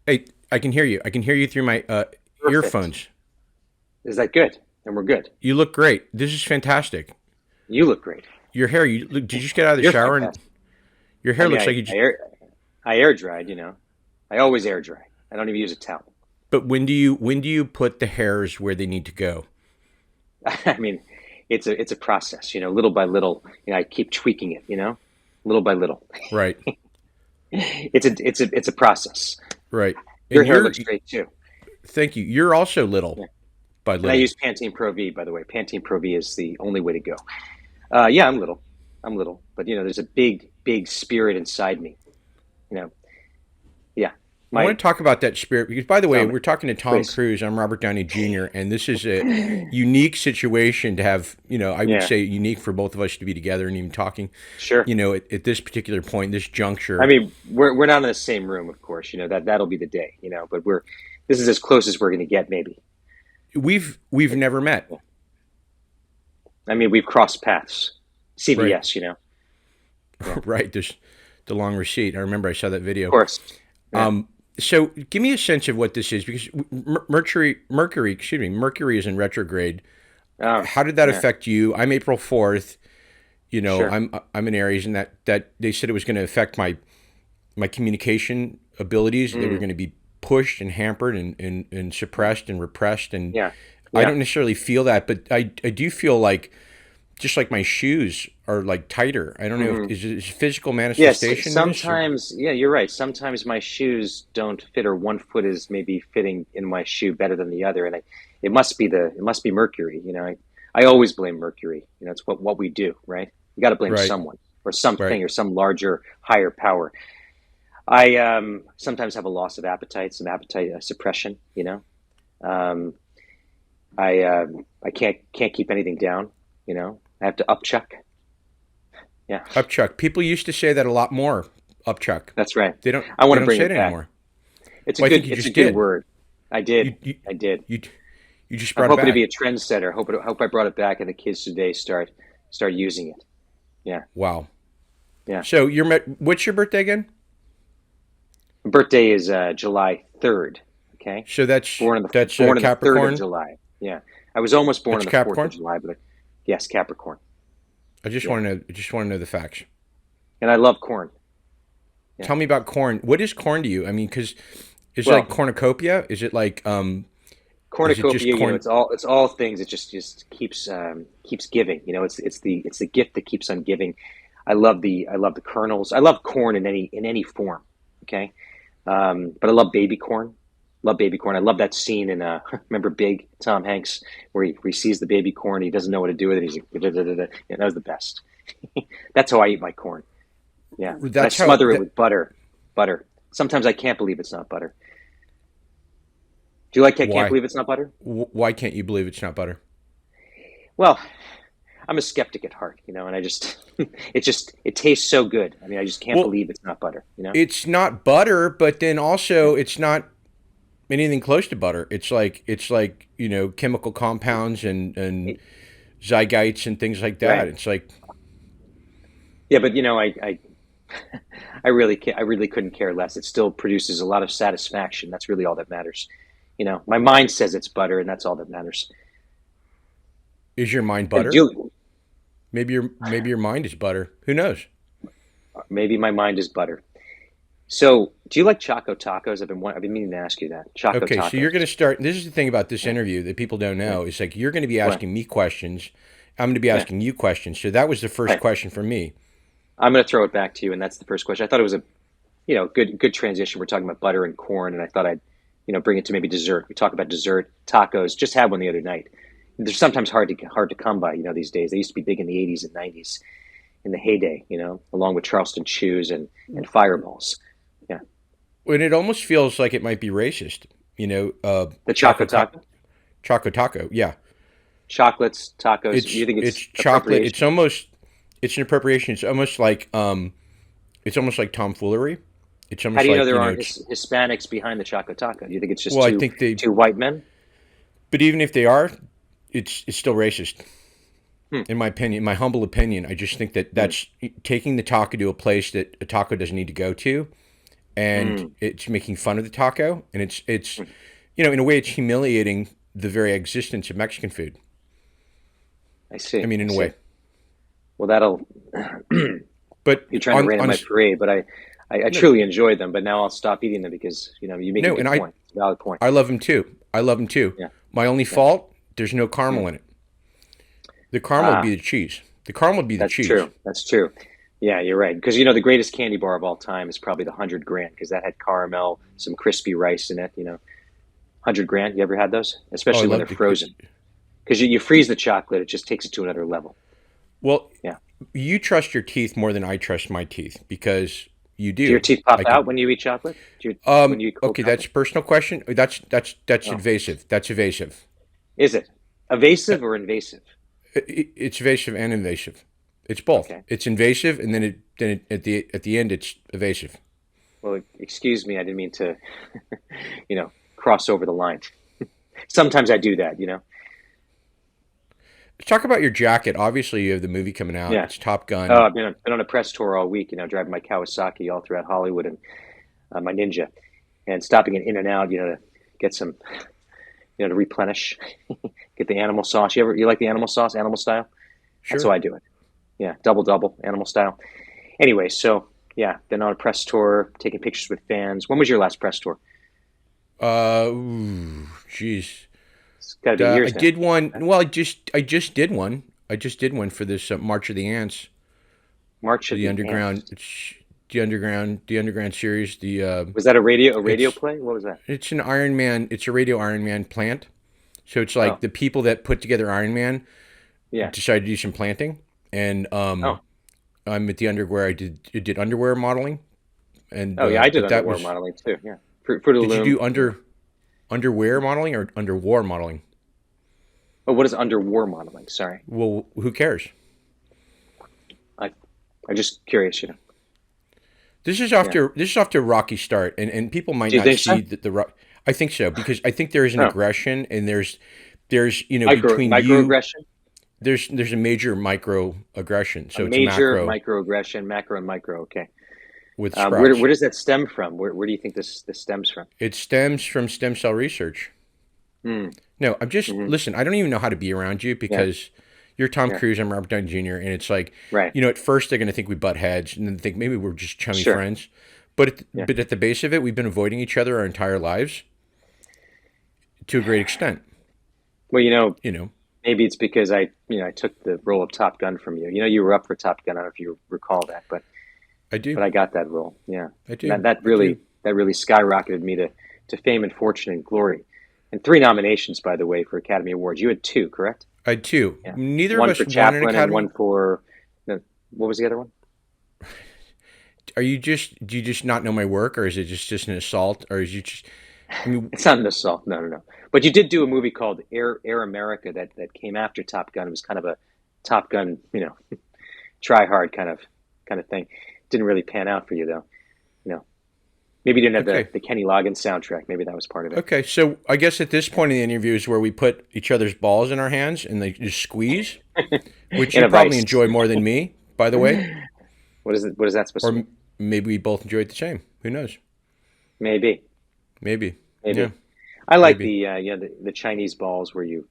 Hey, I can hear you. I can hear you through my Perfect. earphones. Is that good? And we're good. You look great. This is fantastic. You look great. Your hair. You look. Did you just get out of the You're shower and fantastic. your I hair mean, looks I, like you I just? air I air dried. I always air dry. I don't even use a towel. But when do you put the hairs where they need to go? I mean, it's a process. Little by little. I keep tweaking it. Little by little. Right. It's a process. Right. Your And hair you're. looks great too. Thank you. You're also little Yeah. by And I little. use Pantene Pro V, by the way. Pantene Pro V is the only way to go. Yeah, I'm little. I'm little, but there's a big, big spirit inside me. You know, yeah. I My want to talk about that spirit because, by the way, Tell me, we're talking to Tom please. Cruise. I'm Robert Downey Jr., and this is a unique situation to have. I would Yeah, say unique for both of us to be together and even talking. sure. At this particular point, this I juncture, mean, we're not in the same room, of course. That'll be the day. But this is as close as we're going to get, maybe. we've never met. Yeah. I mean, we've crossed paths. Right. CVS, yeah, of Right. There's the long receipt. I remember I saw that video. course. Yeah. Um, so give me a sense of what this is because Mercury is in retrograde. Oh, How did that yeah. affect you? I'm April 4th. Sure. I'm an Aries, and that they said it was going to affect my communication abilities. They were Mm, going to be pushed and hampered and suppressed and repressed. And yeah. I Yeah. don't necessarily feel that, but I do feel like just like my shoes are like tighter. I don't know if Hmm. is physical Yes. manifestation of this or Sometimes, yeah, you're right. Sometimes my shoes don't fit, or one foot is maybe fitting in my shoe better than the other, and it must be Mercury. I always blame Mercury. It's what we do, right? You got to blame right, someone or right. something or some larger, higher power. I sometimes have a loss of appetite, some appetite suppression. Um, I can't keep anything down. I have to upchuck. Yeah, Upchuck. People used to say that a lot more. Upchuck. that's right. They don't. I They want to don't bring say it it back. anymore. It's a Well, I think good you it's a just good did. word. I did. You you I did. you, you just I'm brought it hoping to be a back. trendsetter. Hope I brought it back and the kids today start using it. Yeah. Wow. Yeah. So what's your birthday again? My birthday is July 3rd. Okay. So that's Born on the that's born on the 3rd of Capricorn. July. Yeah. I was almost born on That's the 4th of Capricorn. July, but yes, Capricorn. I just Yeah. want to know. I just want to know the facts. And I love corn. Yeah. Tell me about corn. What is corn to you? I mean, because is it like Well, cornucopia? Is it like Is it just cornucopia, corn? it's all things. It just keeps giving. It's the gift that keeps on giving. I love the kernels. I love corn in any form. Okay. But I love baby corn. Love baby corn. I love that scene in remember Big, Tom Hanks, where he sees the baby corn, he doesn't know what to do with it. He's like, da, da, da, da. Yeah, that was the best. That's how I eat my corn. Yeah, and I That's how smother it that. with butter. Butter. Sometimes I can't believe it's not butter. Do you like I can't Why? believe it's not butter? Why can't you believe it's not butter? Well, I'm a skeptic at heart, and I just it tastes so good. I mean, I just can't Well, believe it's not butter. it's not butter, but then also it's not anything close to butter. It's like chemical compounds and It- zygites and things like that. right. It's like Yeah, but I really couldn't care less. It still produces a lot of satisfaction. That's really all that matters. My mind says it's butter, and that's all that matters. is your mind And butter? do Maybe your mind is butter. Who knows? maybe my mind is butter. So, do you like Choco Tacos? I've been meaning to ask you that. Choco Okay, so you're going Tacos. to start. This is the thing about this Yeah, interview that people don't yeah, know. It's like you're going to be right, asking me questions. I'm going to be yeah, asking you questions. So that was the first right. question for me. I'm going to throw it back to you, and that's the first question. I thought it was a good transition. We're talking about butter and corn, and I thought I'd bring it to maybe dessert. We talk about dessert tacos. Just had one the other night. They're sometimes hard to come by, these days. They used to be big in the 80s and 90s in the heyday, along with Charleston Chews and Fireballs. Yeah, And it almost feels like it might be racist. the Choco Choco Taco, Choco Taco. Yeah, chocolates, tacos. Do it's you think it's it's chocolate. appropriation? It's an appropriation. It's almost like tomfoolery. It's How almost do you know like there aren't it's Hispanics behind the Choco Taco? Do you think it's just well, I two think they. two white men? But even if they are, it's still racist. Hmm. In my opinion, my humble opinion, I just think that Hmm. that's taking the taco to a place that a taco doesn't need to go to, and Mm. it's making fun of the taco, and it's in a way it's humiliating the very existence of Mexican food. I I see. mean, I in a see. way. Well, that'll. But You're trying to on rain on on my parade, but I no, truly enjoy them. But now I'll stop eating them because you make a no, and good I point. It's a valid point. I love them too. I love them too. Yeah. My only Yeah. fault, there's no Mm. caramel in it. The caramel would Ah, be the cheese. The caramel would be the that's cheese. true. That's true. Yeah, you're right. Because the greatest candy bar of all time is probably the 100 grand because that had caramel, some crispy rice in it. 100 grand. You ever had those? Oh, I Especially when love they're frozen. it's Because you freeze the chocolate, it just takes it to another level. well, Yeah. you trust your teeth more than I trust my teeth because you Do your do. teeth pop I out could when you eat chocolate? When you eat cold okay, that's chocolate? a personal question. That's Oh, invasive. That's evasive. is it evasive or invasive? It's evasive and invasive. It's both. Okay. It's invasive, and then at the end it's evasive. Well, excuse me, I didn't mean to, cross over the line. Sometimes I do that. Let's talk about your jacket. Obviously, you have the movie coming out. Yeah. It's Top Oh, Gun. I've been on a press tour all week. Driving my Kawasaki all throughout Hollywood and my Ninja, and stopping in and out. To get some, to replenish, get the animal sauce. You like the animal sauce, animal style? That's how Sure. I do it. Yeah, double, animal style. Anyway, so yeah, been on a press tour, taking pictures with fans. When was your last press tour? Jeez. It's got to be I years now. did one. Well, I just did one. I just did one for this March of the Ants, March for of the the underground. Ants. It's the underground series. Was that a radio It's play? What was that? it's an Iron Man. It's a radio Iron Man plant. So it's like Oh, the people that put together Iron Man yeah. decided to do some planting, and Oh, I'm at the underwear. I did underwear modeling, and oh yeah. I did but that underwater was. modeling too. Yeah, Fruit of the Did you Loom. do underwear modeling or underwar modeling? Oh, what is underwater modeling? Sorry, Well, who cares? I I'm just curious. This is off Yeah. to this is off to a rocky start, and people might Do you not think so? see that the rock. I think so because I think there is an Oh, aggression, and there's between you microaggression. there's a major micro aggression, A so it's major macro microaggression, macro and micro. Okay. with Where Sprouts. where does that stem from? Where do you think this stems from? It stems from stem cell research. Hmm. No, I'm just Hmm. listen. I don't even know how to be around you Yeah. because you're Tom Yeah. Cruise. I'm Robert Downey Jr. And it's like, Right. at first they're going to think we butt heads, and then think maybe we're just chummy Sure. friends. But Yeah. but at the base of it, we've been avoiding each other our entire lives to a great extent. Well, You know, maybe it's because I took the role of Top Gun from you. You were up for Top Gun. I don't know if you recall that, I do, but I got that role. Yeah, I and that do, that I do. really that really skyrocketed me to fame and fortune and glory. And three nominations, by the way, for Academy Awards. You had two, correct? I do. Yeah, Neither of one for us won an Chaplin and one Academy. for no, what was the other one? Do you just not know my work, or is it just an assault, or is you just? I mean, It's not an assault. No, no, no. But you did do a movie called Air America that came after Top Gun. It was kind of a Top Gun, try hard kind of thing. Didn't really pan out for you though. You know, maybe you didn't have okay, the Kenny Loggins soundtrack. Maybe that was part of it. okay. So I guess at this point in the interview is where we put each other's balls in our hands and they just squeeze, which In you a probably vice. enjoy more than me, by the way. What is it? What is that supposed Or to mean? maybe we both enjoy it the same. Who knows? Maybe, Maybe. Yeah, maybe. I like maybe. the Chinese balls where you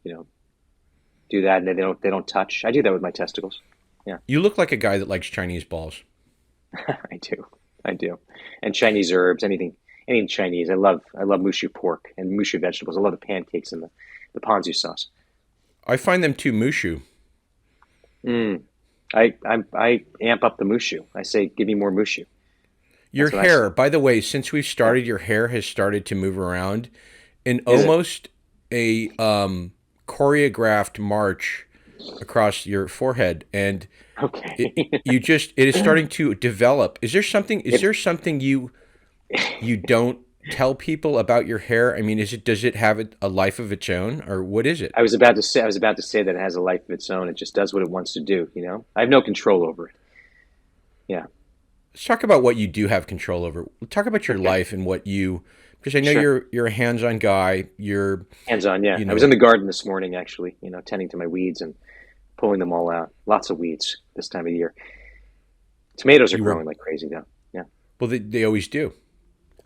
do that and they don't touch. I do that with my testicles. Yeah, You look like a guy that likes Chinese balls. I do. I do. And Chinese herbs, anything Chinese. I love mushu pork and mushu vegetables. I love the pancakes and the ponzu sauce. I find them too mushu. Mm. I amp up the mushu. I say, give me more mushu. Your That's what I say. hair, by the way, since we've Yeah. started, your hair has started to move around in Is it? almost a choreographed march across your forehead, and Okay. it is starting to develop. Is there something? Is It, there something you don't tell people about your hair? I mean, does it have a life of its own, or what is it? I was about to say that it has a life of its own. It just does what it wants to do. I have no control over it. Yeah. Let's talk about what you do have control over. Talk about your Okay. life and because I know Sure. you're a hands-on guy. You're, Hands on. Yeah. you I was in know, the garden this morning, actually, tending to my weeds and pulling them all out. Lots of weeds this time of year. Tomatoes are you were growing like crazy, though. Yeah. well. They always do.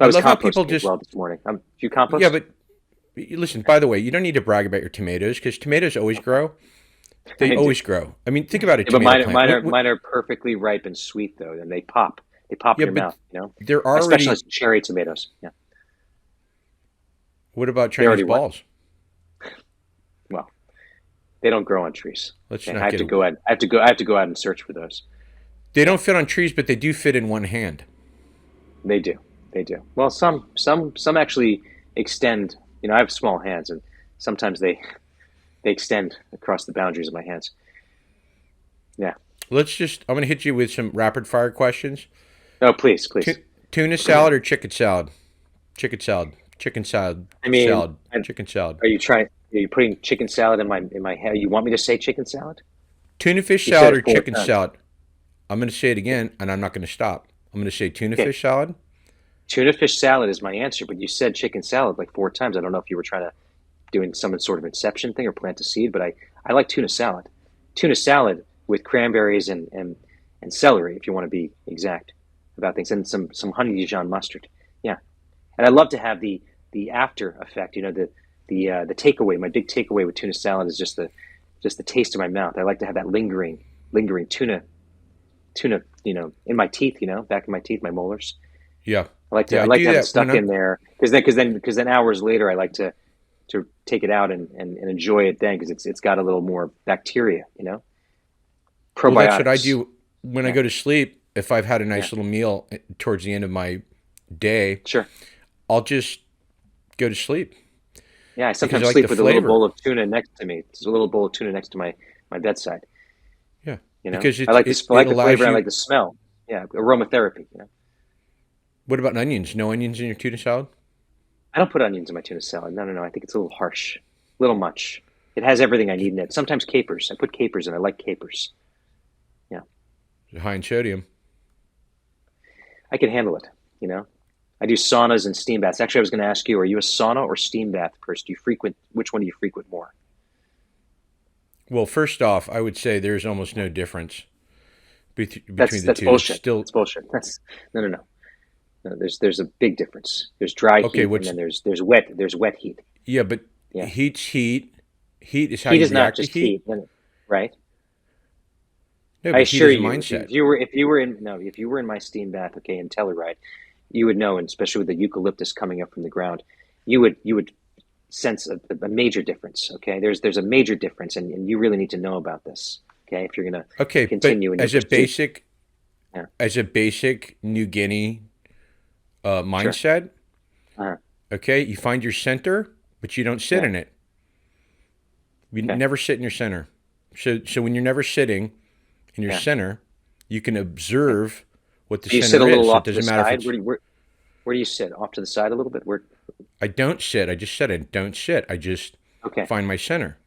I I was love how people composting as just well this morning. Do you yeah, compost? but listen. By the way, you don't need to brag about your tomatoes because tomatoes always grow. They I do. always grow. I mean, think about a Yeah, but tomato plant. mine are perfectly ripe and sweet though, and they pop. They pop in Yeah, your but mouth. You know, they're I specialize already. in cherry tomatoes. Yeah, What about they Chinese already what? balls? Well, they don't grow on trees. Let's Okay, not get. I have to go out and search for those. They Yeah, don't fit on trees, but they do fit in one hand. they do. They do. Well, some actually extend. You know, I have small hands, and sometimes they extend across the boundaries of my hands. Yeah. Let's just. I'm going to hit you with some rapid fire questions. Oh, please, please. Tuna salad or chicken salad? Chicken salad. Chicken salad. I mean, Salad. Chicken salad. are you trying? Are you putting chicken salad in my head? You want me to say chicken salad? Tuna fish You said salad or it four chicken times. salad? I'm going to say it again, and I'm not going to stop. I'm going to say tuna Okay, fish salad. tuna fish salad is my answer, but you said chicken salad like four times. I don't know if you were trying to doing some sort of inception thing or plant a seed, but I like tuna salad. Tuna salad with cranberries and celery, if you want to be exact about things, and some honey Dijon mustard. Yeah, and I love to have the after effect. You know, the takeaway. My big takeaway with tuna salad is just the taste in my mouth. I like to have that lingering tuna. You know, in my teeth. You know, back in my teeth, my molars. Yeah. I Yeah, I like do to have it that when stuck in I'm. there because then hours later I like to take it out and enjoy it then because it's got a little more bacteria, you know, Well, that's what I probiotics. do when I Yeah, go to sleep. If I've had a yeah, nice little meal towards the end of my day, sure. I'll just go to sleep Yeah, I because I sometimes like the sleep with a little flavor. bowl of tuna next to me. There's a little bowl of tuna next to my bedside. Yeah, You know, because it I it like the allows flavor. And I you. like the smell. Yeah, aromatherapy. You know, What about onions? No onions in your tuna salad? I don't put onions in my tuna salad. No, no, no. I think it's a little harsh, a little much. It has everything I need in it. Sometimes capers. I put capers in. I like capers. Yeah, High in sodium. I can handle it. You know, I do saunas and steam baths. Actually, I was going to ask you: are you a sauna or steam bath person? Do you frequent which one do you frequent more? Well, first off, I would say there's almost no difference between the That's two. It's bullshit. still That's bullshit. That's no, no, no, no. There's a big difference. There's dry okay. heat, and What's then there's wet heat. yeah, but Yeah, heat's heat. Heat is how heat you is not react to just heat. heat, right? No, I but heat assure is a you, mindset. if you were in no, if you were in my steam bath, okay, in Telluride, you would know, and especially with the eucalyptus coming up from the ground, you would sense a major difference. Okay, there's a major difference, and you really need to know about this. Okay, if you're gonna Okay, but continue in your pursuit. Yeah, as a basic New Guinea sure. mindset, Uh, okay, you find your center, but you don't sit yeah. in it. You Okay. never sit in your center. So when you're never sitting in your Yeah. center, you can Okay. observe what the Do you sit a center is. little So it off to the doesn't matter if side? it's. Where do you sit? Off to the side a little bit? Where? I don't sit. I just said I don't sit. I just Okay. find my center.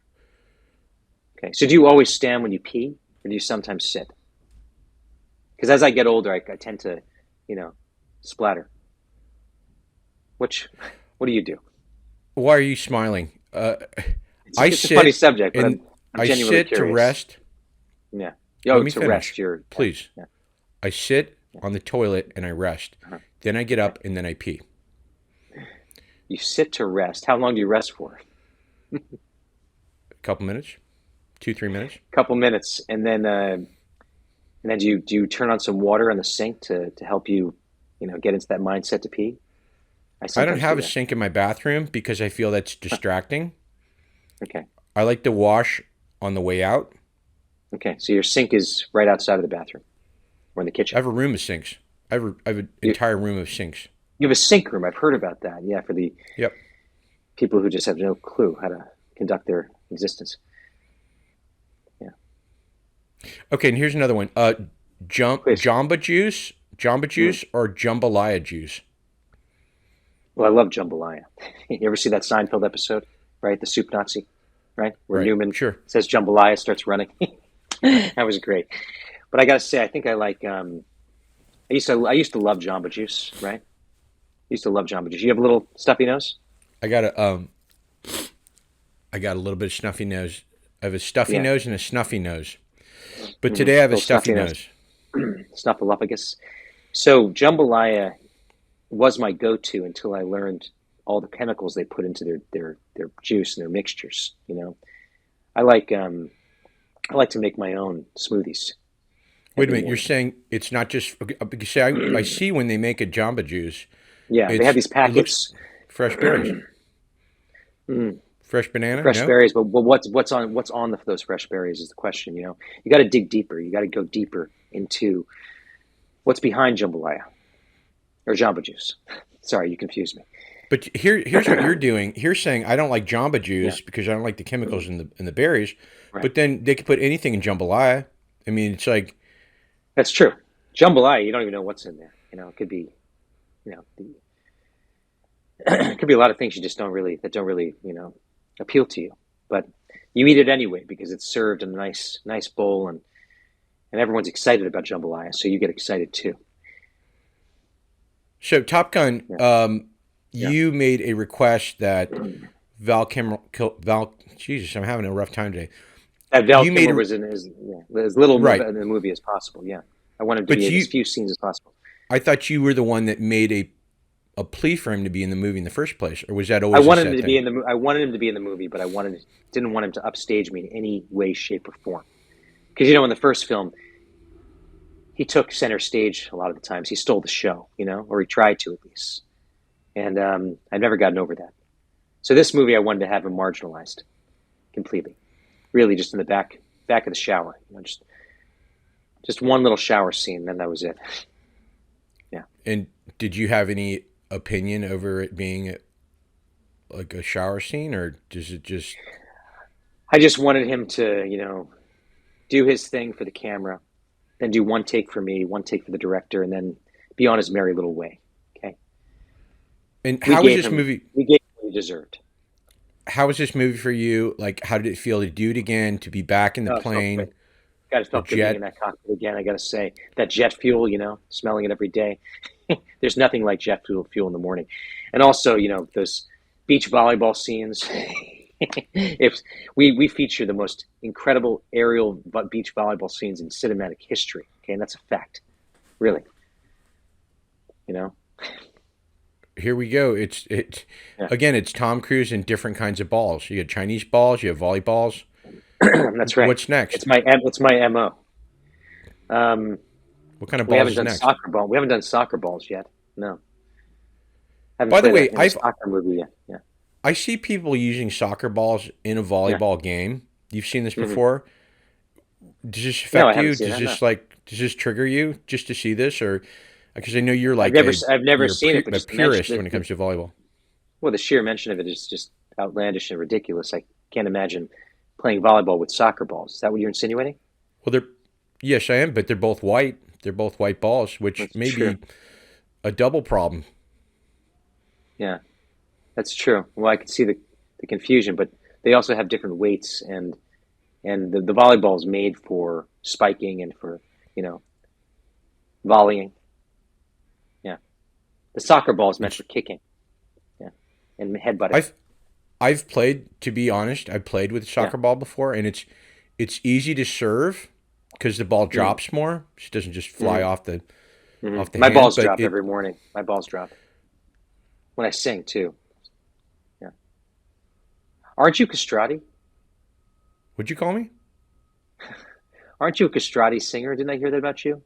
Okay. So do you always stand when you pee, or do you sometimes sit? Because as I get older, I tend to, you know, splatter. Which, what do you do? Why are you smiling? I It's a funny sit subject, but and I'm I genuinely sit to curious. rest. Yeah. Let Yo, me to rest finish, your yeah please. yeah I sit yeah. on the toilet and I rest. Uh-huh. Then I get Okay. up and then I pee. You sit to rest. How long do you rest for? A couple minutes, 2, 3 minutes. A couple minutes, and then do you turn on some water on the sink to help you, you know, get into that mindset to pee? I I don't sometimes have do a that. sink in my bathroom because I feel that's Huh. distracting. Okay. I like to wash on the way out. Okay. So your sink is right outside of the bathroom or in the I kitchen. have a room of sinks. I have an You entire room of sinks. you have a sink room. I've heard about that. Yeah, for the Yep. people who just have no clue how to conduct their existence. Yeah. Okay, and here's another one. Please. Jamba Mm. juice, or jambalaya juice. Well, I love jambalaya. You ever see that Seinfeld episode, right? The soup Nazi, right? Where Right. Newman Sure. says jambalaya, starts running. That was great. But I gotta say, I think I like. I used to love Jamba Juice, right? I used to love Jamba Juice. You have a little stuffy nose. I got a little bit of snuffy nose. I have a stuffy Yeah. nose and a snuffy nose. But today I have a Little stuffy stuffy nose, nose. snuffleupagus. So jambalaya, was my go-to until I learned all the chemicals they put into their juice and their mixtures. I like I like to make my own smoothies Wait a every minute, you're morning. saying it's not just because say I see when they make a Jamba Juice, Yeah, they have these it looks packets. fresh berries, Mm, fresh banana. fresh No, berries, but what's on those fresh berries is the question. You got to dig deeper. You got to go deeper into what's behind jambalaya or Jamba Juice. Sorry, you confused me. but here's what you're doing. You're saying I don't like Jamba Yeah, Juice because I don't like the chemicals in the berries, right. but then they could put anything in jambalaya. I mean, it's like That's true. Jambalaya, you don't even know what's in there. It could be, it could be a lot of things you just don't really, appeal to you. But you eat it anyway because it's served in a nice bowl, and everyone's excited about jambalaya, so you get excited too. so. Top Gun, Yeah, yeah. you made a request that Val. Jesus, I'm having a rough time today. That Val You made Kilmer a was in as little right, in the movie as possible. Yeah, I want him to but be in as you. few scenes as possible. I thought you were the one that made a plea for him to be in the movie in the first place, or was that I always a wanted him set to be thing? in the. I wanted him to be in the movie, but didn't want him to upstage me in any way, shape, or form. Because in the first film, he took center stage a lot of the times. He stole the show, or he tried to at least. And I've never gotten over that. So this movie, I wanted to have him marginalized completely, really, just in the back of the shower. Just one little shower scene, then that was it. Yeah, And did you have any opinion over it being like a shower scene, or does it just? I just wanted him to, do his thing for the camera, then do one take for me, one take for the director, and then be on his merry little way. Okay, And we how was gave this him movie? we gave him what he deserved. How was this movie for you? Like, how did it feel to do it again? To be back in the Oh, it felt plane, great. God, it the felt good being in jet? that cockpit again. I got to say that jet fuel, smelling it every day. There's nothing like jet fuel in the morning, and also, those beach volleyball scenes. If we feature the most incredible aerial beach volleyball scenes in cinematic history, okay, and that's a fact, really. You know, Here we go. It's yeah, again. It's Tom Cruise in different kinds of balls. You got Chinese balls. You have volleyballs. that's right. What's next? It's my mo. Um, What kind of we balls haven't is done next? soccer ball. We haven't done soccer balls yet. No, haven't By the played way, in a soccer movie yet. Yeah, I see people using soccer balls in a yeah. volleyball game. You've seen this Hmm. before. Does this No, I affect haven't you? seen that. No, Does this trigger you just to see this, or because I know I've never seen it, but a just the mention, purist when it comes to volleyball. well, the sheer mention of it is just outlandish and ridiculous. I can't imagine playing volleyball with soccer balls. Is that what you're insinuating? Well, they're yes, I am, but they're both white. They're both white balls, which That's may true. be a double problem. Yeah, that's true. Well, I can see the confusion, but they also have different weights, and the volleyball is made for spiking and for you know volleying. Yeah, the soccer ball is meant It's for kicking. Yeah, and headbutting. I've I've played. To be honest, I've played with a Yeah. soccer ball before, and it's easy to serve because the ball Mm, drops more. It doesn't just fly mm, off the My hand. balls But drop it every morning. My balls drop when I sing too. Yeah, aren't you castrati? would you call me? Aren't you a castrati singer? Didn't I hear that about you?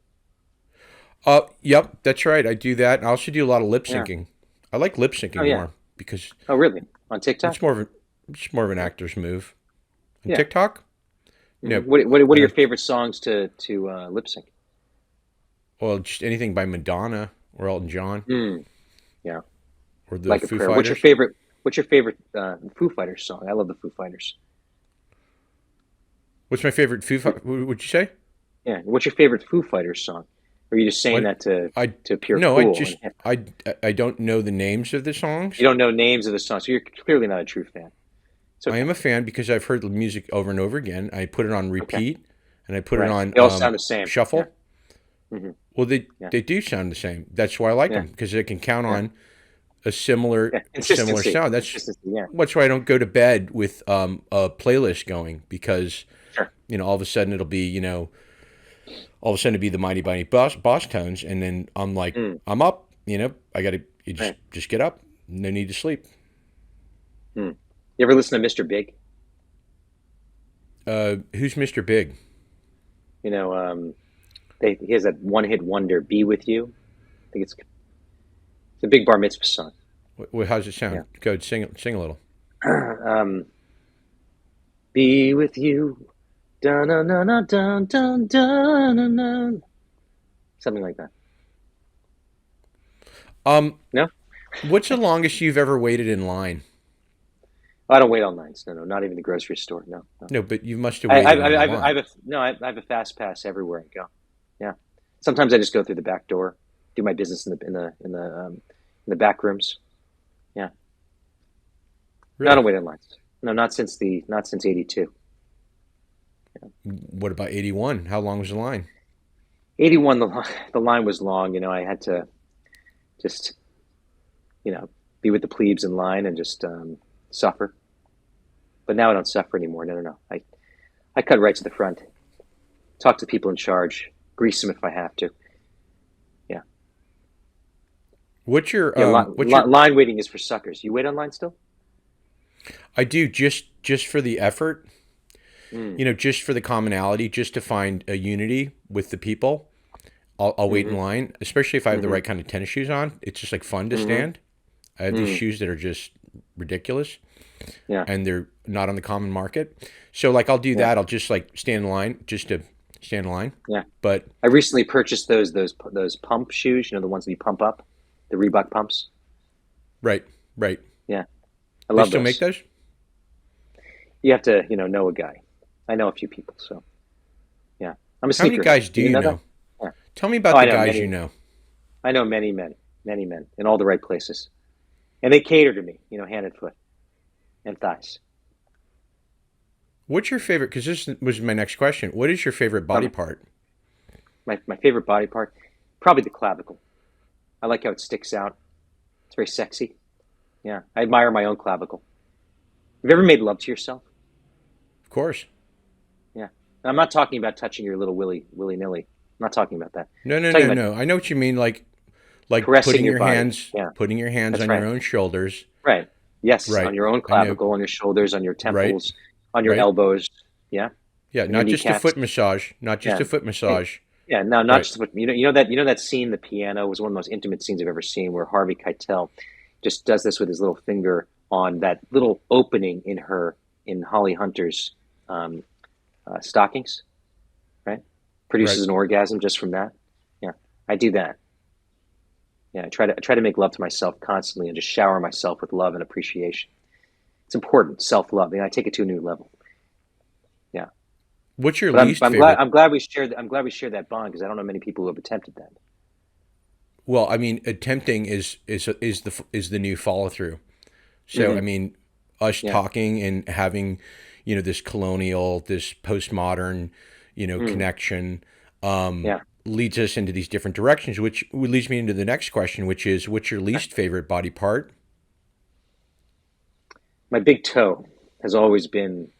Yep, that's right. I do that. I also do a lot of lip Yeah. syncing. I like lip Oh syncing yeah. more because Oh really? On it's TikTok? more of a it's more of an Yeah. actor's move. On Yeah. TikTok, Hmm. no, What I are your don't. favorite songs to lip sync? Well, just anything by Madonna or Elton John Mm, yeah, or the like a Foo prayer. Fighters. What's your favorite Foo Fighters song? I love the Foo Fighters. What's my favorite What would you say? Yeah. What's your favorite Foo Fighters song? Or are you just saying What that to I to appear no, I cool just and hip? I don't know the names of the You songs. don't know names of the songs, so you're clearly not a true fan. It's I okay. am a fan because I've heard the music over and over again. I put it on Okay. repeat and I put it Right. on They all sound the same. Yeah. shuffle. Hmm. Well, Yeah. they do sound the same. That's why I like Yeah. them because I can count Yeah. on Yeah. a similar Consistency. sound. Consistency. Yeah. That's why I don't go to bed with a playlist going because Sure. all of a sudden it'll be all of a sudden it'll be the mighty mighty boss tones, and then I'm like Mm. I'm up. I got to You Right. just get up. No need to sleep. Hmm. You ever listen to Mr. Big? Who's Mr. Big? You know, he has that one-hit wonder, "Be With You." I think it's a big bar mitzvah song. How's it sound? Yeah. Go sing a little. um, Be with you, dun dun dun dun dun dun dun dun. Something like that. Um, No, what's the longest you've ever waited in line? I don't wait all nights. No, no, not even the grocery store. No, no. No, but you must have waited in a I line. have a no. I have a fast pass everywhere I go. Yeah. Sometimes I just go through the back door, do my business in the back rooms. Yeah. No, I Really? don't wait in lines. No, not since '82. What about 81? How long was the line? '81, the line was long. I had to just be with the plebes in line and just suffer. But now I don't suffer anymore. No, no, no. I cut right to the front, talk to the people in charge, grease them if I have to. Yeah. What's your Yeah. what's your Line waiting is for suckers. You wait online still? I do just for the effort, Mm. just for the commonality, just to find a unity with the people. I'll wait in Mm-hmm. line, especially if I have the Mm-hmm. right kind of tennis shoes on. It's just like fun to Mm-hmm. stand. I have these Mm. shoes that are just ridiculous Yeah. and they're not on the common market. So like I'll do Yeah. that. I'll just like stand in line just to stand in line. Yeah. But I recently purchased those pump shoes. The ones that you pump up, the Reebok pumps. right, right. Yeah. I They love still make those. those? You have to, know a guy. I know a few people, so yeah. I'm a How many sneakerhead. guys do Did you you know that? know? Yeah. Tell me Oh, about I the know guys you many. know. I know many men, in all the right places, and they cater to me. Hand and foot and thighs. What's your favorite? Because this was my next question. What is your favorite Tell body me, part? my favorite body part, probably the clavicle. I like how it sticks out. It's very sexy. Yeah, I admire my own clavicle. Have you ever made love to yourself? Of course. Yeah. And I'm not talking about touching your little willy nilly. I'm not talking about that. No, I'm no, talking no, about no. I know what you mean. Like caressing your body. Yeah, putting your hands that's on your right. own shoulders. Right. Yes, on Right. your own I know. clavicle, on your shoulders, on your Right. temples, on your Right. elbows. Yeah, Yeah. on your Not just a kneecaps. foot massage. Not just Yeah. a foot Hey, massage. yeah. No, not Right. just what that scene. The piano was one of the most intimate scenes I've ever seen, where Harvey Keitel just does this with his little finger on that little opening in Holly Hunter's um, stockings. Right, Right. produces an orgasm just from that. Yeah, I do that. Yeah, I try to make love to myself constantly and just shower myself with love and appreciation. It's important, self love. I take it to a new level. Yeah, What's your but I'm least I'm glad favorite? I'm glad we shared that bond because I don't know many people who have attempted that. Well, I mean, attempting is the new follow through. So, I Hmm. mean, us Yeah. talking and having, this colonial, this postmodern, Mm. connection, Yeah. leads us into these different directions, which leads me into the next question, which is, what's your least favorite body part? My big toe has always been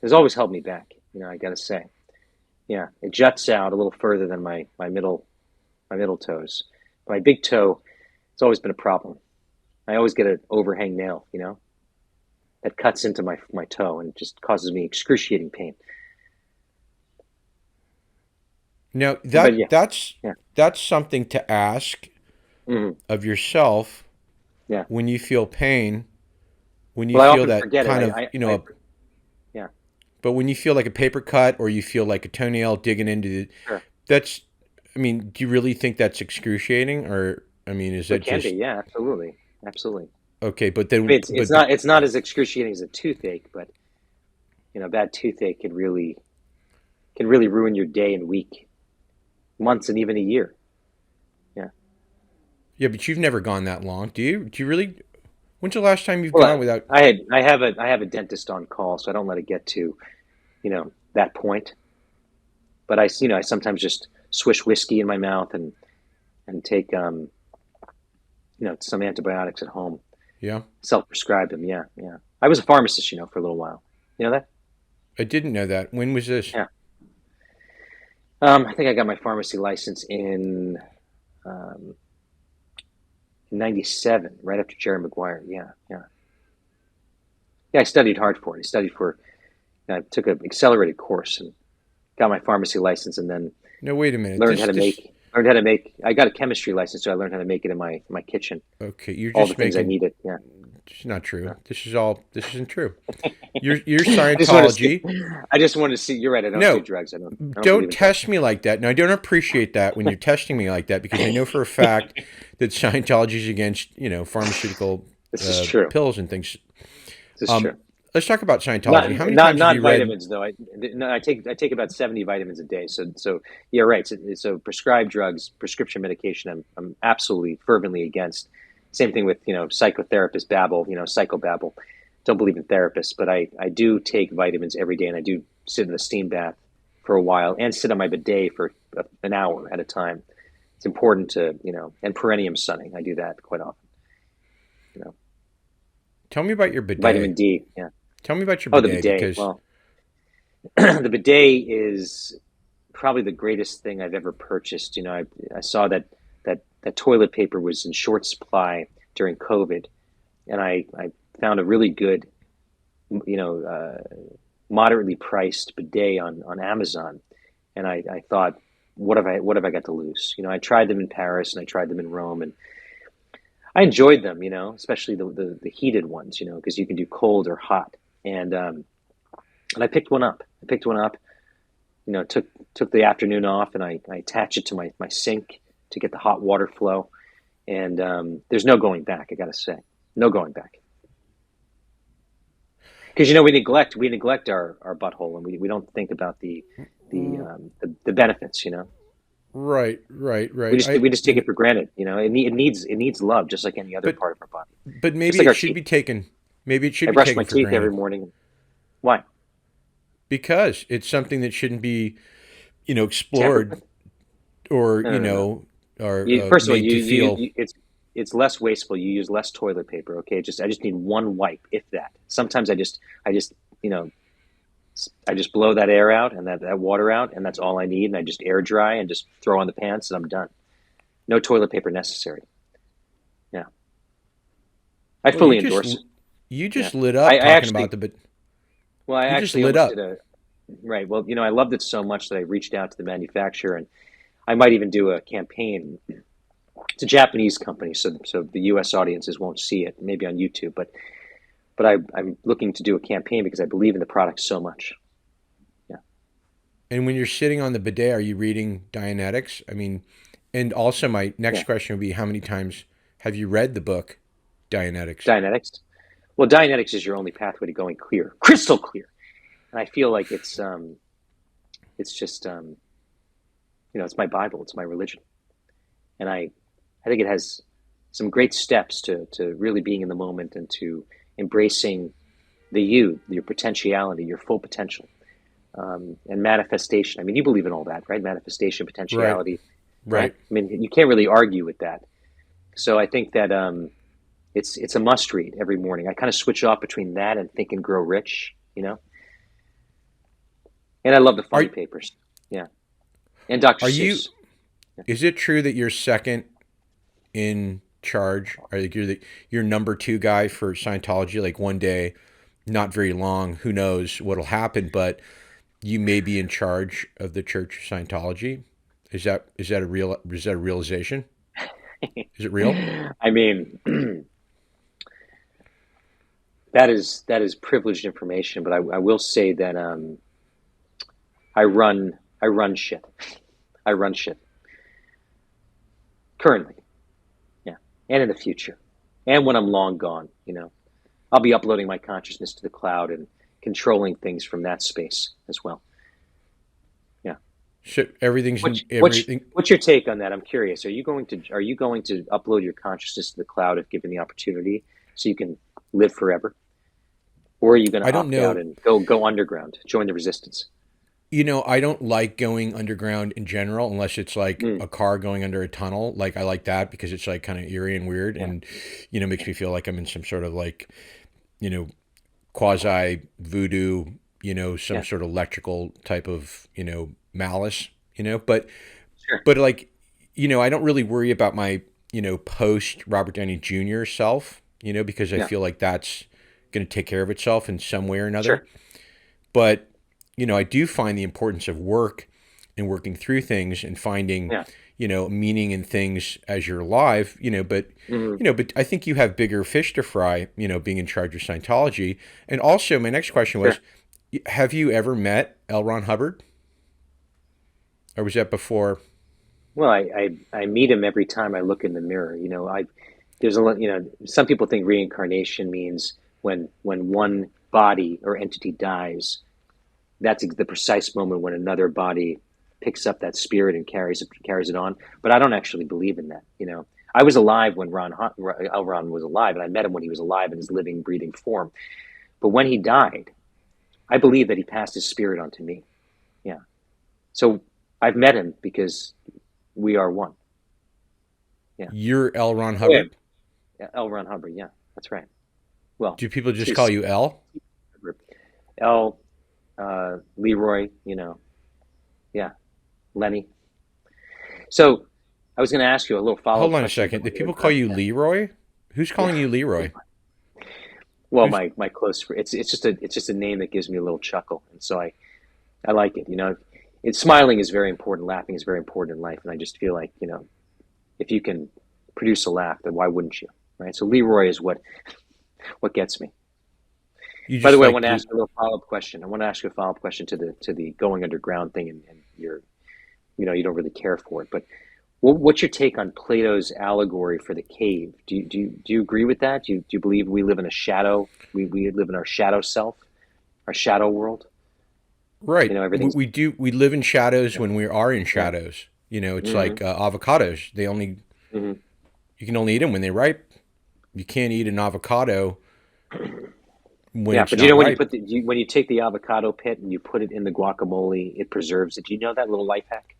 has always held me back. I got to say. Yeah, it juts out a little further than my middle toes. My big toe, it's always been a problem. I always get an overhang nail, that cuts into my toe and just causes me excruciating pain. Now, But yeah, yeah, that's something to ask hmm of yourself yeah. when you feel pain, when you Well, I feel often that forget it. kind of, Yeah, but when you feel like a paper cut or you feel like a toenail digging into sure. that's, I mean, do you really think that's excruciating? Or, I mean, is It that can be. just, Yeah, absolutely, absolutely. okay, but I then, mean, it's not as excruciating as a toothache, but bad toothache can really ruin your day and week, months, and even a year. Yeah. yeah, but you've never gone that long. Do you really, when's the last time you've gone Well, without, I have a dentist on call, so I don't let it get to that point. But I sometimes just swish whiskey in my mouth and take some antibiotics at home, yeah? self-prescribe them. Yeah, yeah. I was a pharmacist, for a little while. You know that? I didn't know that. When was this? Yeah. I think I got my pharmacy license in um, '97, right after Jerry Maguire. Yeah, yeah, yeah. I studied hard for it. I took an accelerated course and got my pharmacy license, and then No, wait a minute. learned how This to this make learned how to make. I got a chemistry license, so I learned how to make it in my kitchen. okay. You're All the just things I making. needed. Yeah. It's not Yeah. true. This isn't true. You're I just want to see. Scientology. I just wanted to see. You're right. I don't do No, drugs. I don't believe don't in drugs. test me like that. No, I don't appreciate that when you're testing me like that because I know for a fact that Scientology is against pharmaceutical This is true. pills and things. This is Um, true. let's talk about Not Scientology. How many not times have not you read? vitamins though. No, I take about 70 vitamins a day. So yeah, right. So prescribed drugs, prescription medication. I'm absolutely fervently against. Same thing with psychotherapist babble. Psychobabble. Don't believe in therapists, but I do take vitamins every day, and I do sit in a steam bath for a while and sit on my bidet for an hour at a time. It's important to and perennium sunning. I do that quite often. You know, Tell me about your vitamin bidet. D. Yeah. Tell me about your Oh, the bidet bidet. because Well, the bidet is probably the greatest thing I've ever purchased. I saw that toilet paper was in short supply during COVID, and I found a really good, you know, moderately priced bidet on Amazon, and I thought, what have I got to lose? I tried them in Paris and I tried them in Rome, and I enjoyed them. Especially the heated ones. Because you can do cold or hot, and I picked one up. I picked one up. Took the afternoon off, and I attach it to my sink to get the hot water flow. And there's no going back. I got to say, no going back. Because we neglect our butthole, and we don't think about the benefits. right, right, We right. just we just take it for granted. It needs love just like any other But part of our body. but Just maybe like it our should teeth. be taken. Maybe it should I be brush my taken for teeth every granted morning. Why? because it's something that shouldn't be Tampered explored with? or No, no, no. or First of all, made to feel. it's less wasteful. You use less toilet paper. Okay, I just need one wipe, if that. Sometimes I just you know I just blow that air out and that water out, and that's all I need. And I just air dry and just throw on the pants, and I'm done. No toilet paper necessary. Yeah, I Well, you fully just endorse. you Yeah, just lit I, up I talking about actually the but well, I you just actually lit almost did up. a right. Well, I loved it so much that I reached out to the manufacturer, and I might even do a campaign. It's a Japanese company, so the U.S. audiences won't see it, maybe on YouTube, but I'm looking to do a campaign because I believe in the product so much. Yeah, And when you're sitting on the bidet, are you reading Dianetics? I mean, and also my next yeah. question would be, how many times have you read the book Dianetics? Dianetics. Well, Dianetics is your only pathway to going clear, crystal clear, and I feel like it's just it's my Bible, it's my religion, and I think it has some great steps to really being in the moment and to embracing your potentiality, your full potential, and manifestation. I mean, you believe in all that, right? Manifestation, Right, potentiality, right? right. I mean, you can't really argue with that. So I think that it's a must read every morning. I kind of switch off between that and Think and Grow Rich, and I love the Are funny papers. Yeah, and Dr. are you? Seuss. Yeah. Is it true that you're second in charge? Or like you're number two guy for Scientology? Like one day, not very long, who knows what'll happen, but you may be in charge of the Church of Scientology. Is that a realization? Is it real? I mean, that is privileged information, but I will say that I run shit. I run shit currently, yeah, and in the future, and when I'm long gone, I'll be uploading my consciousness to the cloud and controlling things from that space as well. Yeah. So everything's What's what's everything. what's your take on that? I'm curious. Are you going to upload your consciousness to the cloud if given the opportunity, so you can live forever, or are you going to I don't opt out know. and go underground, join the resistance? I don't like going underground in general unless it's like Mm, a car going under a tunnel. Like I like that because it's like kind of eerie and weird yeah, and makes me feel like I'm in some sort of like, you know, quasi voodoo, some yeah, sort of electrical type of, malice, but sure. but like, I don't really worry about my, post Robert Downey Jr. self, because I Yeah. feel like that's going to take care of itself in some way or another. Sure. But, I do find the importance of work and working through things and finding, Yeah. meaning in things as you're alive, Hmm. but I think you have bigger fish to fry, being in charge of Scientology. And also, my next question was, Sure. have you ever met L. Ron Hubbard? Or was that before? Well, I meet him every time I look in the mirror. There's a lot, some people think reincarnation means when one body or entity dies, that's the precise moment when another body picks up that spirit and carries it on. But I don't actually believe in that. I was alive when L. Ron was alive, and I met him when he was alive in his living, breathing form. But when he died, I believe that he passed his spirit on to me. Yeah. So I've met him because we are one. Yeah. You're L. Ron Oh, yeah. Hubbard? L. Ron Hubbard. Yeah, that's right. Well, Do people just call Steve you L? L. Leroy. Yeah, Lenny. So I was going to ask you a little follow up Hold on a question. second. Did people call you Yeah. Leroy? Who's calling Yeah. you Leroy? Well, Who's my close friend. It's just a name that gives me a little chuckle, and so I like it. It's smiling is very important. Laughing is very important in life, and I just feel like if you can produce a laugh, then why wouldn't you? Right. So Leroy is what gets me. you By the just way, I like want to ask you a little follow up question. I want to ask you a follow up question to the going underground thing, and you don't really care for it. But what's your take on Plato's allegory for the cave? Do you agree with that? Do you believe we live in a shadow? We live in our shadow self, our shadow world. right. We, Everything's we do. We live in shadows yeah, when we are in yeah. shadows. It's Hmm. like avocados. Hmm. You can only eat them when they're ripe. You can't eat an avocado when Yeah, it's but not when you ripe. when you take the avocado pit and you put it in the guacamole, it preserves it. Do you know that little life hack?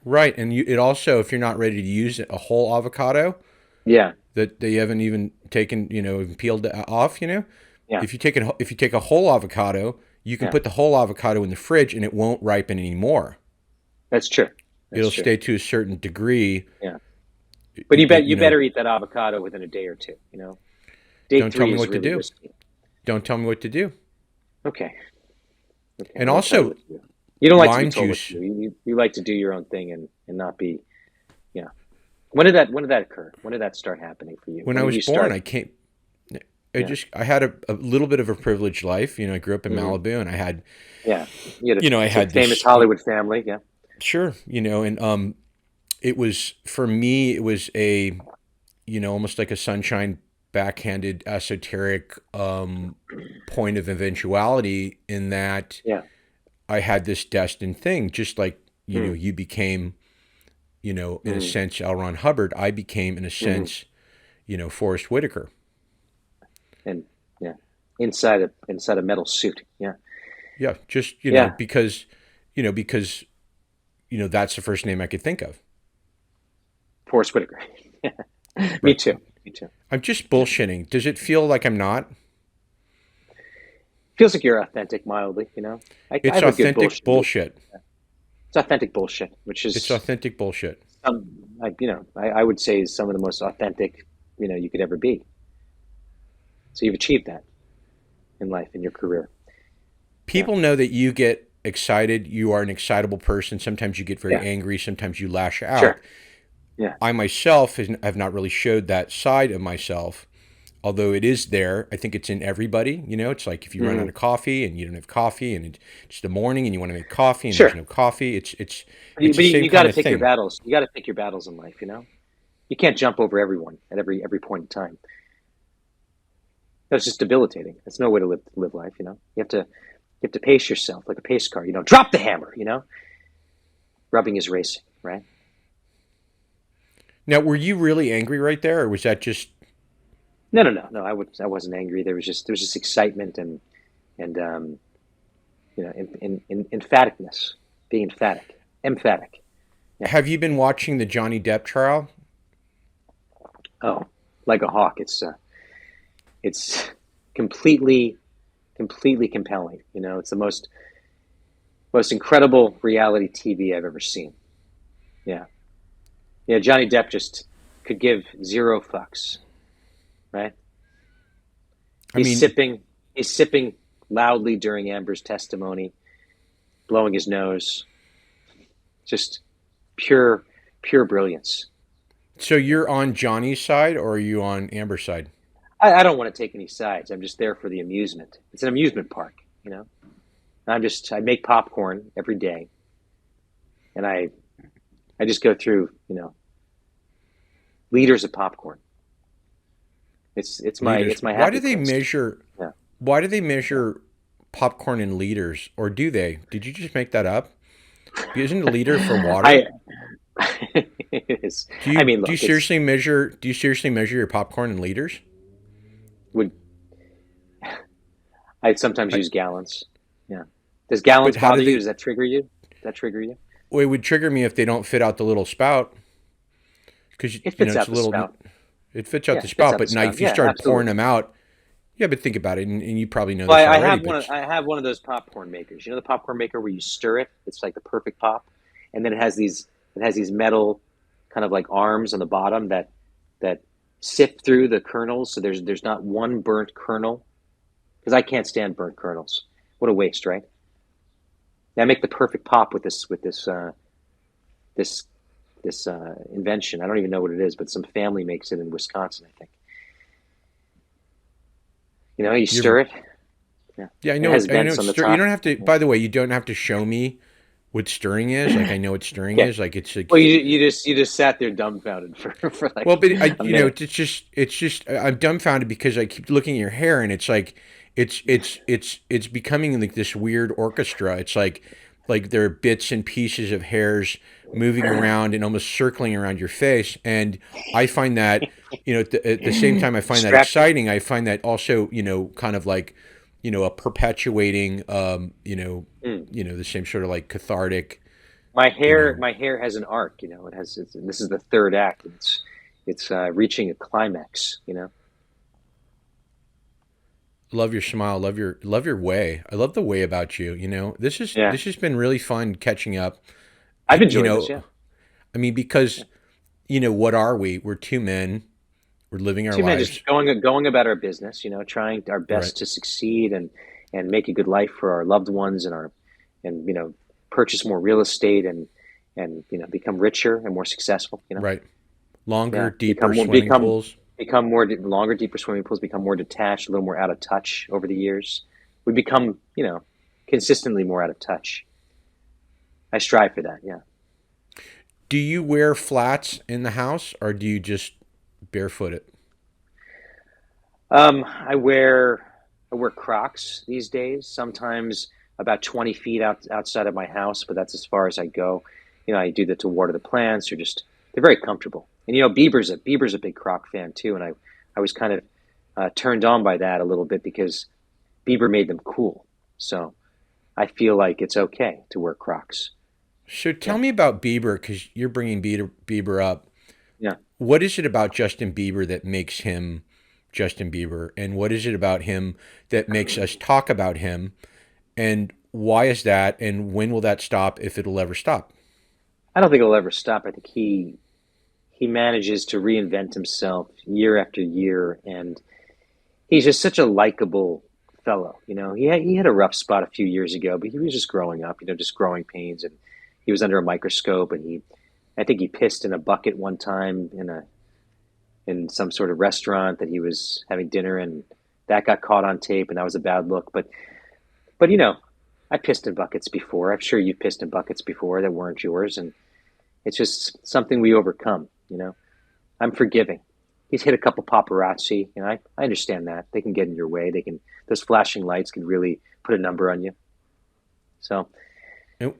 Right, and it also, if you're not ready to use a whole avocado Yeah, that they haven't even taken, even peeled off, yeah, if you take a whole avocado, you can yeah. put the whole avocado in the fridge and it won't ripen anymore. That's true. That's It'll true. stay to a certain degree. Yeah, but you You know, better eat that avocado within a day or two. Day don't tell three me is what to really do. risky. Don't tell me what to do. Okay, okay. I And won't tell you also, what to do. You don't like to be lime told what to juice. do. You like to do your own thing and not be. Yeah. When did that occur? When did that start happening for you? When When I did was you born, start? I came. Yeah. I had a little bit of a privileged life. I grew up in Hmm. Malibu, and Yeah. You had I a had famous this. Hollywood family. Yeah. Sure, and it was for me. It was a almost like a sunshine backhanded esoteric point of eventuality in that Yeah. I had this destined thing, just like Mm. you became, in a Mm. sense, L. Ron Hubbard. I became, in a Mm. sense, Forrest Whitaker. And yeah, inside a metal suit. Yeah. Yeah, just Yeah. because that's the first name I could think of. Forrest Whitaker. Me Right. too. Me too. I'm just Yeah. bullshitting. Does it feel like I'm not? Feels like you're authentic mildly. I It's have a good authentic bullshit. bullshit. It's authentic bullshit, which It's is authentic bullshit. I would say is some of the most authentic you could ever be. So you've achieved that in life in your career. Yeah. People know that you get excited. You are an excitable person. Sometimes you get very Yeah. angry. Sometimes you lash out. Sure. Yeah. I myself have not really showed that side of myself, although it is there. I think it's in everybody. It's like if you run out Hmm. of coffee and you don't have coffee, and it's the morning and you want to make coffee and there's Sure. no coffee. It's But you, the but you, same you got kind to of pick your thing. battles. You got to pick your battles in life. You can't jump over everyone at every point in time. That's just debilitating. That's no way to live life. You have to pace yourself like a pace car. Drop the hammer. Rubbing is racing, right? Now, were you really angry right there, or was that just No, no, no, no. I wasn't angry. There was just excitement and in emphaticness, being emphatic. Yeah. have you been watching the Johnny Depp trial? Oh, like a hawk. It's completely compelling. It's the most incredible reality TV I've ever seen. Yeah, yeah. Johnny Depp just could give zero fucks, right? I He's mean, sipping. He's sipping loudly during Amber's testimony, blowing his nose. Just pure, pure brilliance. so you're on Johnny's side or are you on Amber's side? I don't want to take any sides. I'm just there for the amusement. It's an amusement park, you know. I make popcorn every day, and I just go through, liters of popcorn. Liters. It's my Why happy do they place. measure? Yeah. Why do they measure popcorn in liters, or do they? Did you just make that up? Isn't a liter for water? I it is. Do I you mean, do you look, it's seriously measure? Do you seriously measure your popcorn in liters? would I sometimes I, use gallons. Yeah. Does but gallons how do bother you? they? Does that trigger you? Does that trigger you? Well, it would trigger me if they don't fit out the little spout because It fits it's out a the little. spout. It fits out Yeah, the it fits spout, out the but now spout. if you Yeah, start pouring absolutely. them out, yeah, but think about it, and you probably know Well, this I already, have but one of those popcorn makers. You know the popcorn maker where you stir it? It's like the perfect pop, and then it has these metal kind of like arms on the bottom that sift through the kernels, so there's not one burnt kernel. Because I can't stand burnt kernels. What a waste, right? I make the perfect pop with this invention. I don't even know what it is, but some family makes it in Wisconsin, I think. You you're stir it. Yeah, yeah, I it know has it. I know vents it's on the stir. You top. don't have to. Yeah. By the way, you don't have to show me what stirring is. Like I know what stirring Yeah. is. Like it's Well, like you just sat there dumbfounded for well, like but a minute. it's just I'm dumbfounded because I keep looking at your hair and it's like it's becoming like this weird orchestra. It's like there are bits and pieces of hairs moving around and almost circling around your face, and I find that at the same time I find that Distracting. exciting. I find that also kind of like a perpetuating Mm. the same sort of like cathartic My you hair, know my hair has an arc. This is the third act. And it's reaching a climax. Love your smile. Love your way. I love the way about you. Yeah, This has been really fun catching up. I've You enjoyed this. know, Yeah, I mean, because what are we? We're two men. We're living our two men just lives, going about our business. Trying our right? best to succeed and make a good life for our loved ones and purchase more real estate and become richer and more successful. Right. Longer, Yeah, deeper swimming pools. become more longer, deeper swimming pools. Become more detached, a little more out of touch over the years. We become consistently more out of touch. I strive for that. Yeah. Do you wear flats in the house, or do you just barefoot it? I wear Crocs these days. Sometimes about 20 feet outside of my house, but that's as far as I go. I do that to water the plants, or just they're very comfortable. And Bieber's a big Croc fan too, and I was kind of turned on by that a little bit because Bieber made them cool. So I feel like it's okay to wear Crocs. So tell Yeah, me about Bieber, because you're bringing Bieber up. yeah. What is it about Justin Bieber that makes him Justin Bieber, and what is it about him that makes us talk about him, and why is that, and when will that stop, if it'll ever stop? I don't think it'll ever stop. I think he manages to reinvent himself year after year, and he's just such a likable fellow. He had a rough spot a few years ago, but he was just growing up. Just growing pains, and he was under a microscope, and I think he pissed in a bucket one time in some sort of restaurant that he was having dinner, and that got caught on tape, and that was a bad look. But I pissed in buckets before. I'm sure you pissed in buckets before that weren't yours, and it's just something we overcome. I'm forgiving. He's hit a couple paparazzi. I understand that. They can get in your way. Those flashing lights can really put a number on you. So, And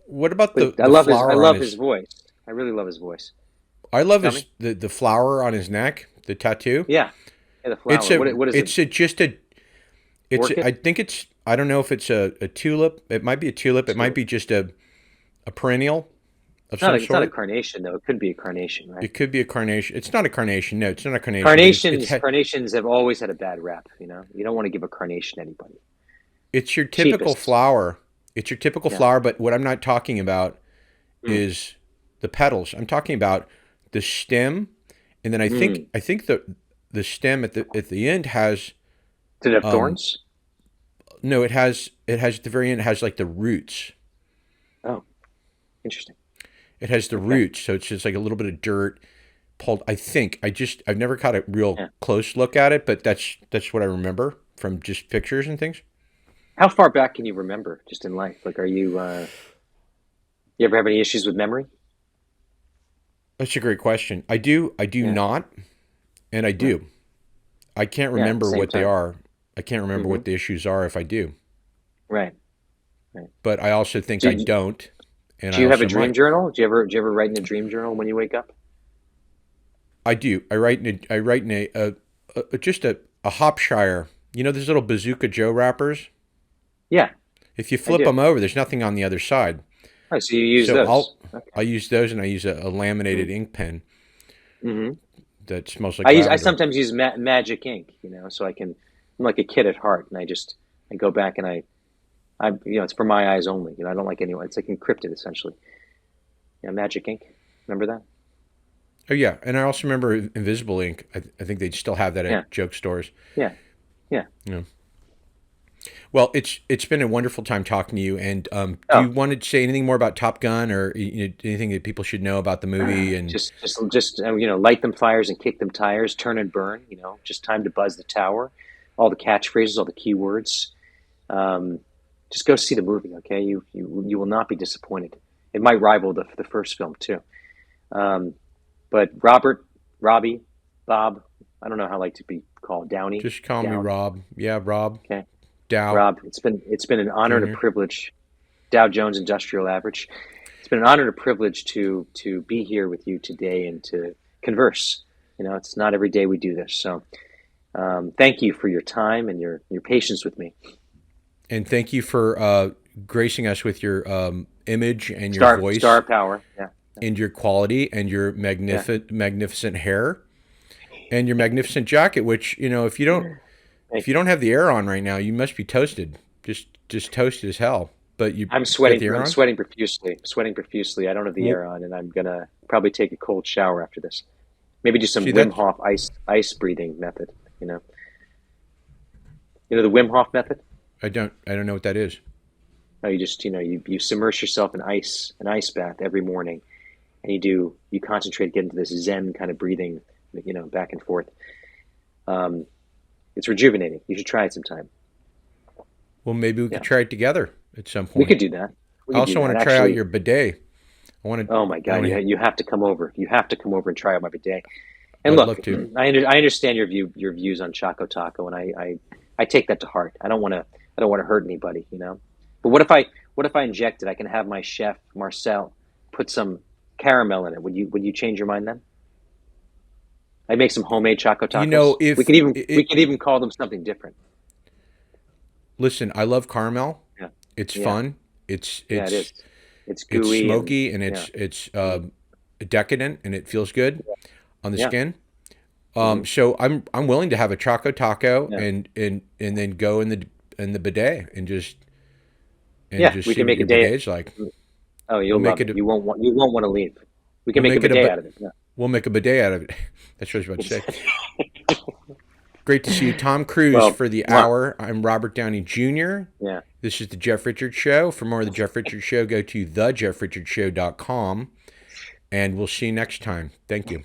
what about but I the love his I flower on love his his? voice. I really love his voice. I love Tell me. the flower on his neck, the tattoo. Yeah. Yeah, the It's flower. What is it? just a I Orchid? think I don't know if it's a tulip. It might be a tulip. It might Tulip. be just a perennial of It's not some it's not a sort. carnation though. It could be a carnation, right? It could be a carnation. It's not a carnation. No, it's not a carnation. But Carnations carnations have always had a bad rap. You don't want to give a carnation to anybody. it's your typical Cheapest. flower. It's your typical Yeah. flower. But what I'm not talking about Mm. is the petals. I'm talking about the stem, and then I think the stem at the end has Did it have um thorns? no, it has at the very end, it has like the roots. Oh, interesting. It has the Okay. roots, so it's just like a little bit of dirt pulled. I think I've never caught a real Yeah. close look at it, but that's what I remember from just pictures and things. How far back can you remember just in life? Like, are you, you ever have any issues with memory? That's a great question. I do Yeah. not, and I Right. do. I can't Yeah. At the remember same what they time. are. I can't remember Hmm. what the issues are if I do. Right. Right. But I also think I Do, don't, and do I you have a also dream might. journal? Do you ever write in a dream journal when you wake up? I do. I write in just a Hopshire. You know those little Bazooka Joe wrappers? Yeah, If you I flip do. them over, there's nothing on the other side. Oh, so you use So those. Okay. I'll use those, and I use a laminated Mm-hmm. ink pen Mm-hmm. that smells like I lavender. sometimes use magic ink, so I can. I'm like a kid at heart, and I go back and it's for my eyes only. I don't like anyone. It's like encrypted essentially. Yeah, magic ink. Remember that? Oh yeah, and I also remember invisible ink. I think they still have that Yeah, at joke stores. yeah, yeah. You know. Well, it's been a wonderful time talking to you. And do you Oh, want to say anything more about Top Gun, or anything that people should know about the movie? And light them fires and kick them tires, turn and burn. Just time to buzz the tower. All the catchphrases, all the keywords. Um, just go see the movie, okay? You will not be disappointed. It might rival the first film too. Um, but Robert, Robbie, Bob, I don't know how I like to be called. Downey, just call me Down. Rob. Yeah, Rob Okay, Dow Rob. It's been an honor and a Jr. privilege. Dow Jones Industrial Average. It's been an honor and a privilege to be here with you today and to converse. It's not every day we do this. So thank you for your time and your patience with me. And thank you for gracing us with your image and your Star voice power. Yeah, and your quality and your yeah. magnificent hair and your magnificent jacket. Which if Thank you you. don't have the air on right now, you must be toasted. Just toasted as hell. But you I'm got sweating. the air I'm on. sweating profusely. Sweating profusely. I don't have the Well, air on, and I'm gonna probably take a cold shower after this. Maybe do some see Wim that's Hof ice breathing method. You know, the Wim Hof method. I don't know what that is. No, you just you submerge yourself in an ice bath every morning, and you concentrate, get into this Zen kind of breathing, back and forth. Um, it's rejuvenating. You should try it sometime. Well, maybe we could Yeah, try it together at some we point. could do that. We I could do also that. want to try out Actually, your bidet. I want to. oh my I God, want to. you have to come over. You have to come over and try out my bidet. And I'd look, love to. I understand your views on Choco Taco, and I take that to heart. I don't want to hurt anybody. But what if I injected? I can have my chef Marcel put some caramel in it. Would you change your mind then? I make some homemade Choco You know, Tacos. We could even call them something different. listen, I love caramel. Yeah, It's yeah, fun. yeah. It is. It's It's gooey and smoky, and yeah, it's mhm, decadent, and it feels good on the yeah, skin. hmm, So I'm willing to have a Choco Taco yeah, and then go in the bidet and yeah. just We see can what make a your day. bidet's like. Oh, We'll you'll make love it. it. You won't want to leave. We can We'll make a make it a. bidet out of it. Yeah. We'll make a bidet out of it. That's what I was about to say. Great to see you, Tom Cruise, Well, for the mwah. hour. I'm Robert Downey Jr. Yeah. This is the Jeff Richards Show. For more of the Jeff Richards Show, go to thejeffrichardshow.com, and we'll see you next time. Thank you.